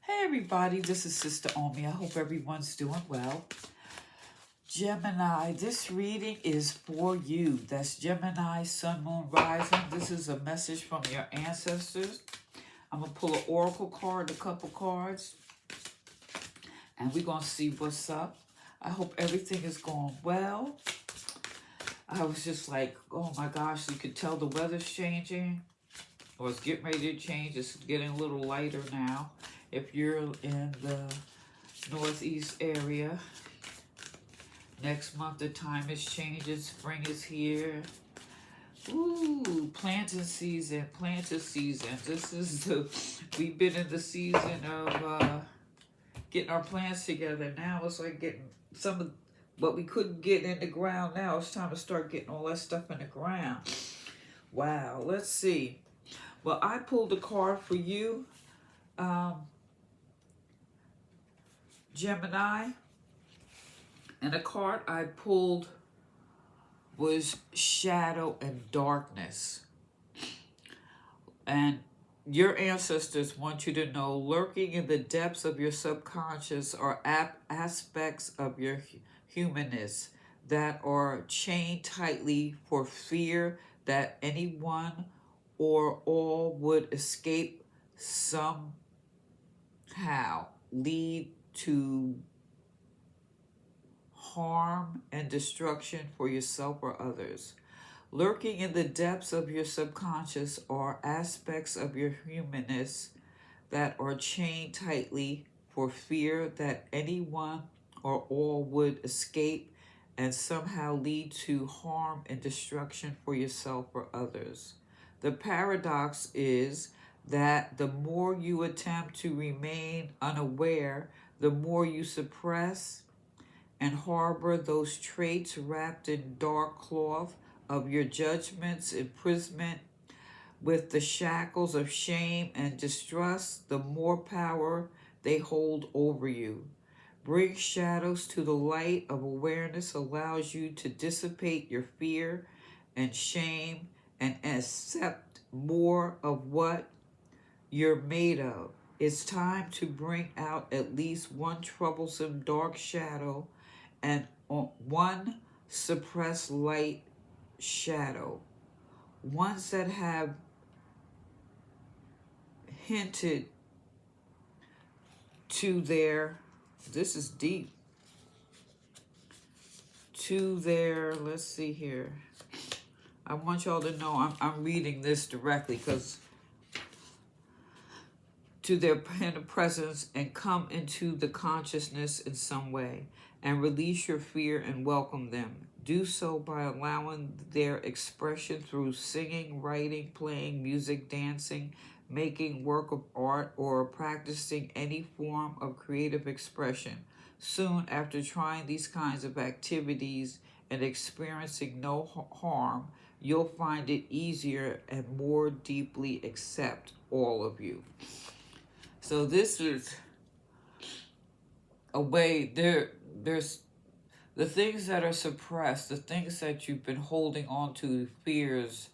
Hey everybody, this is Sister Omi. I hope everyone's doing well. Gemini, this reading is for you. That's Gemini, Sun, Moon, Rising. This is a message from your ancestors. I'm going to pull an oracle card, a couple cards, and we're going to see what's up. I hope everything is going well. I was just like, oh my gosh, you could tell the weather's changing, or it's getting ready to change. It's getting a little lighter now. If you're in the northeast area, next month the time is changing. Spring is here. Ooh, planting season, planting season. This is we've been in the season of getting our plants together. Now it's like getting some of what we couldn't get in the ground. Now it's time to start getting all that stuff in the ground. Wow, let's see. Well, I pulled a card for you, Gemini, and the card I pulled was shadow and darkness. And your ancestors want you to know, lurking in the depths of your subconscious are aspects of your humanness that are chained tightly for fear that anyone or all would escape, somehow lead to harm and destruction for yourself or others. Lurking in the depths of your subconscious are aspects of your humanness that are chained tightly for fear that anyone or all would escape and somehow lead to harm and destruction for yourself or others. The paradox is that the more you attempt to remain unaware, the more you suppress and harbor those traits wrapped in dark cloth of your judgments, imprisonment with the shackles of shame and distrust, the more power they hold over you. Bring shadows to the light of awareness allows you to dissipate your fear and shame and accept more of what you're made of. It's time to bring out at least one troublesome dark shadow and one suppressed light shadow, ones that have hinted to their, this is deep, to their, let's see here. I want y'all to know I'm reading this directly because to their inner presence and come into the consciousness in some way and release your fear and welcome them. Do so by allowing their expression through singing, writing, playing music, dancing, making work of art, or practicing any form of creative expression. Soon after trying these kinds of activities and experiencing no harm, you'll find it easier and more deeply accept all of you. So this is a way, there's the things that are suppressed, the things that you've been holding on to, fears,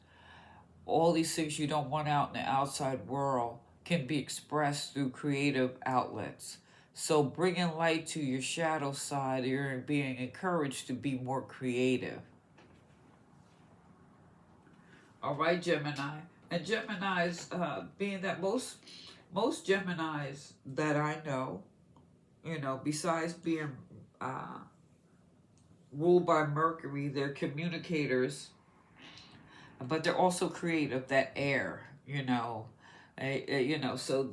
all these things you don't want out in the outside world can be expressed through creative outlets. So bringing light to your shadow side, you're being encouraged to be more creative. All right, Gemini. And Gemini's, being that most Geminis that I know, besides being ruled by Mercury, they're communicators, but they're also creative, that air, so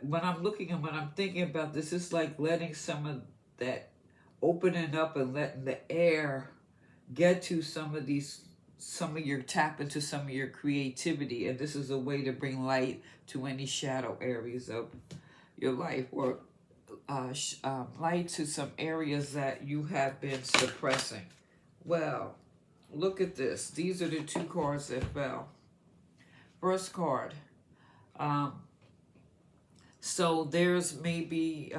when I'm looking and when I'm thinking about this, it's like letting some of that, opening up and letting the air get to tap into some of your creativity. And this is a way to bring light to any shadow areas of your life, or light to some areas that you have been suppressing. Well, look at this. These are the two cards that fell. First card. So there's maybe,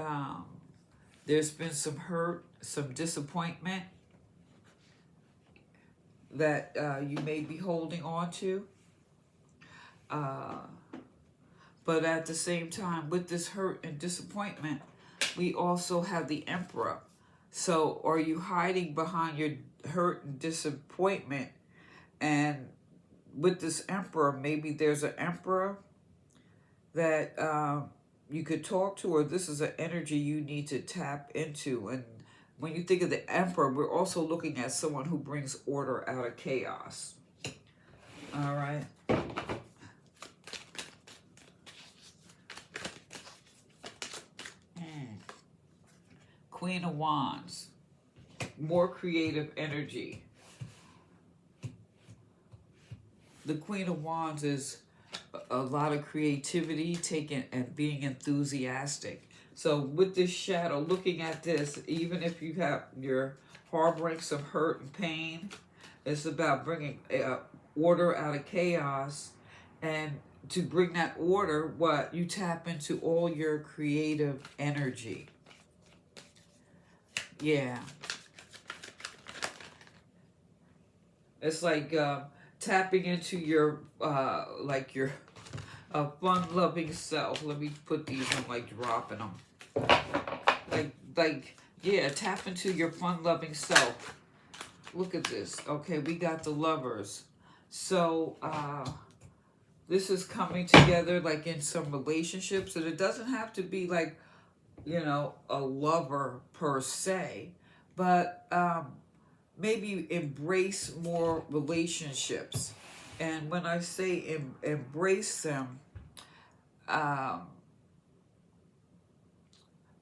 there's been some hurt, some disappointment that you may be holding on to. But at the same time, with this hurt and disappointment, we also have the Emperor. So are you hiding behind your hurt and disappointment? And with this Emperor, maybe there's an Emperor that you could talk to, or this is an energy you need to tap into. And when you think of the Emperor, we're also looking at someone who brings order out of chaos. All right. Queen of Wands, more creative energy. The Queen of Wands is a lot of creativity, taking and being enthusiastic. So with this shadow, looking at this, even if you're harboring some hurt and pain, it's about bringing order out of chaos. And to bring that order, you tap into all your creative energy. Yeah. It's like tapping into your fun-loving self. Let me put these. I'm like dropping them. Yeah, tap into your fun-loving self. Look at this. Okay, we got the Lovers. So this is coming together like in some relationships, and it doesn't have to be like, a lover per se, but maybe embrace more relationships. And when I say embrace them,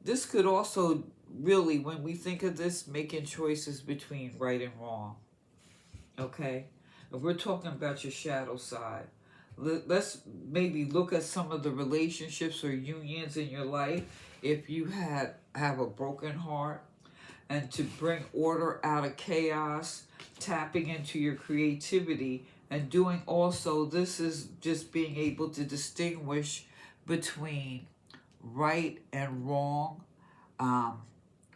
this could also really, when we think of this, making choices between right and wrong. Okay? If we're talking about your shadow side, let's maybe look at some of the relationships or unions in your life. If you have a broken heart, and to bring order out of chaos, tapping into your creativity, and doing also, this is just being able to distinguish between right and wrong,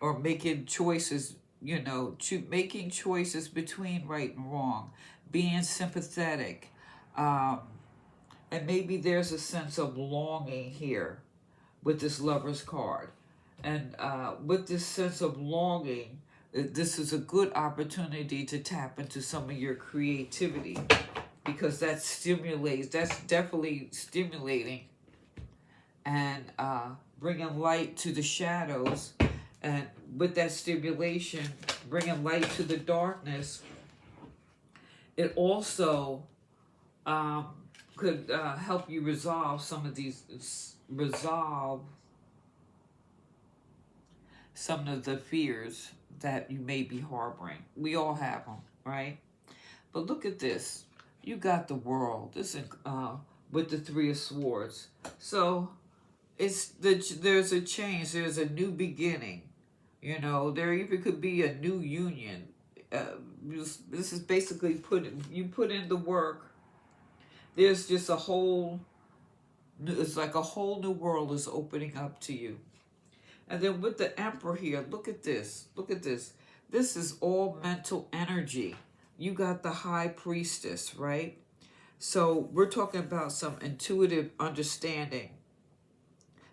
or making choices, making choices between right and wrong, being sympathetic, and maybe there's a sense of longing here with this Lover's card. And with this sense of longing, this is a good opportunity to tap into some of your creativity, because that's definitely stimulating and bringing light to the shadows. And with that stimulation, bringing light to the darkness, it also could help you resolve some of the fears that you may be harboring. We all have them, right? But look at this. You got the World. This with the Three of Swords. So there's a change. There's a new beginning. There even could be a new union. This is basically you put in the work. There's just it's like a whole new world is opening up to you. And then with the Emperor here, look at this. Look at this. This is all mental energy. You got the High Priestess, right? So we're talking about some intuitive understanding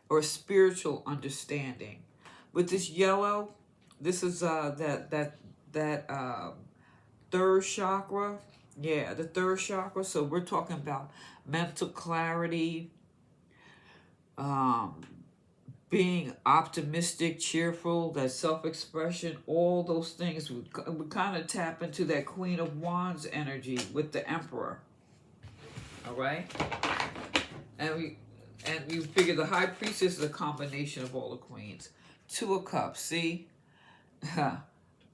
or spiritual understanding. With this yellow, this is that third chakra. Yeah, the third chakra. So we're talking about mental clarity, being optimistic, cheerful, that self-expression, all those things. We kind of tap into that Queen of Wands energy with the Emperor. All right? And you figure the High Priestess is a combination of all the queens. Two of Cups, see?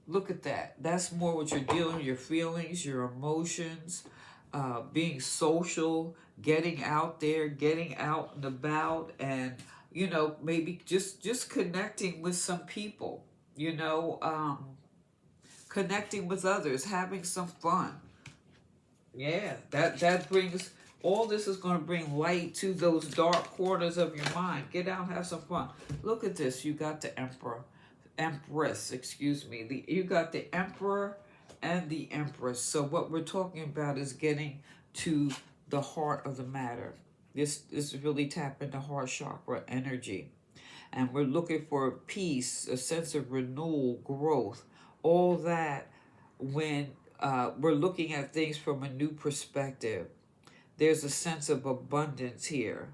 Look at that. That's more what you're dealing with, your feelings, your emotions, being social, getting out there, getting out and about, and maybe just connecting with some people, connecting with others, having some fun. Yeah, that brings, all this is going to bring light to those dark corners of your mind. Get out, have some fun. Look at this. You got the Empress, excuse me. You got the Emperor and the Empress. So what we're talking about is getting to the heart of the matter. This is really tapping the heart chakra energy. And we're looking for peace, a sense of renewal, growth, all that when we're looking at things from a new perspective. There's a sense of abundance here.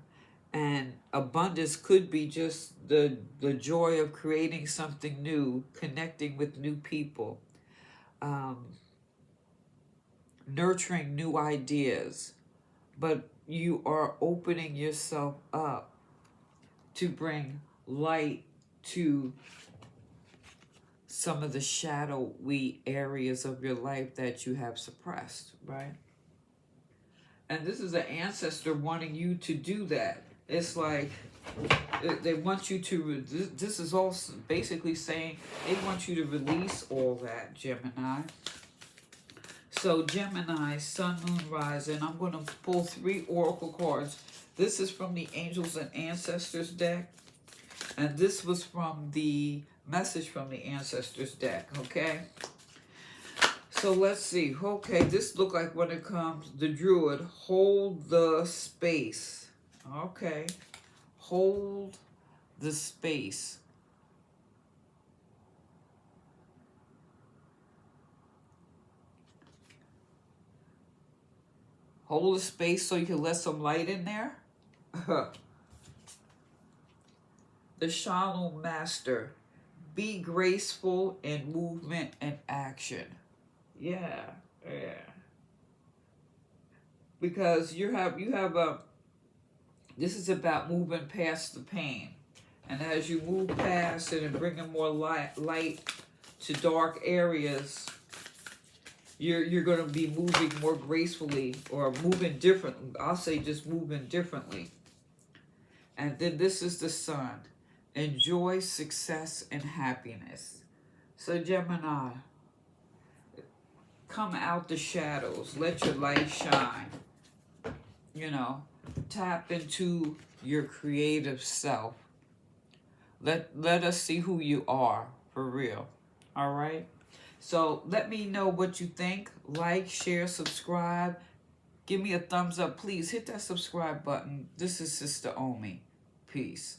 And abundance could be just the joy of creating something new, connecting with new people, um, nurturing new ideas. But you are opening yourself up to bring light to some of the shadowy areas of your life that you have suppressed, right? And this is an ancestor wanting you to do that. It's like they want you to, this is all basically saying they want you to release all that, Gemini. So Gemini, Sun, Moon, Rising, I'm going to pull 3 oracle cards. This is from the Angels and Ancestors deck. And this was from the message from the Ancestors deck, okay? So let's see. Okay, this look like when it comes, the Druid, hold the space. Okay, hold the space. Hold the space so you can let some light in there. The Shalom Master, be graceful in movement and action. Yeah. Because you have a, this is about moving past the pain. And as you move past it and bringing more light to dark areas, you're going to be moving more gracefully or moving differently. I'll say just moving differently. And then this is the Sun. Enjoy success and happiness. So Gemini, come out the shadows. Let your light shine. You know, tap into your creative self. Let us see who you are for real. All right? So let me know what you think. Like, share, subscribe. Give me a thumbs up. Please hit that subscribe button. This is Sister Omi. Peace.